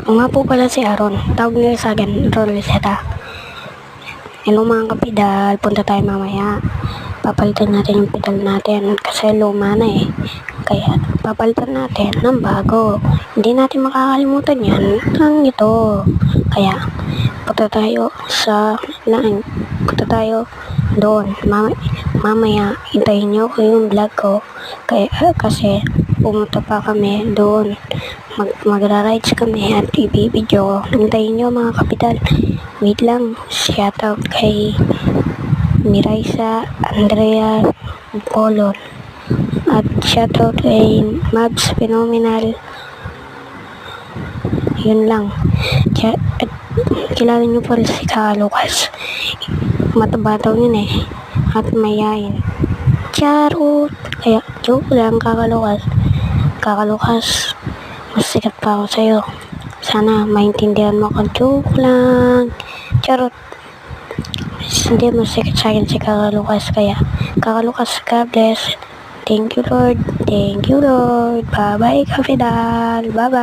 Ako nga po pala si Aaron. Tawag nila sa akin, Rolizeta. Hello mga kapidal, punta tayo mamaya. Papalitan natin yung pedal natin kasi luma na eh. Kaya papalitan natin ng bago. Hindi natin makakalimutan yan ang ito. Kaya punta tayo doon. Mamaya hintayin nyo ko yung vlog ko. Kasi pumunta pa kami doon. Magra-rides kami at i-video. Hintayin nyo mga kapital. Wait lang. Shoutout kay Miraisa, Andrea, Polon. At shoutout kay Mags Phenomenal. Yun lang. At kilala nyo pa rin si Lucas. Mataba daw yun eh. At mayayin. Charot! Kaya joke lang, Kakalukas. Mas sikat pa ako sa'yo. Sana maintindihan mo ako. Joke lang. Charot. Hindi mas sikat sa'kin si Kakalukas. Kaya Kakalukas, God bless. Thank you Lord. Thank you Lord. Bye bye Kafidal. Bye bye.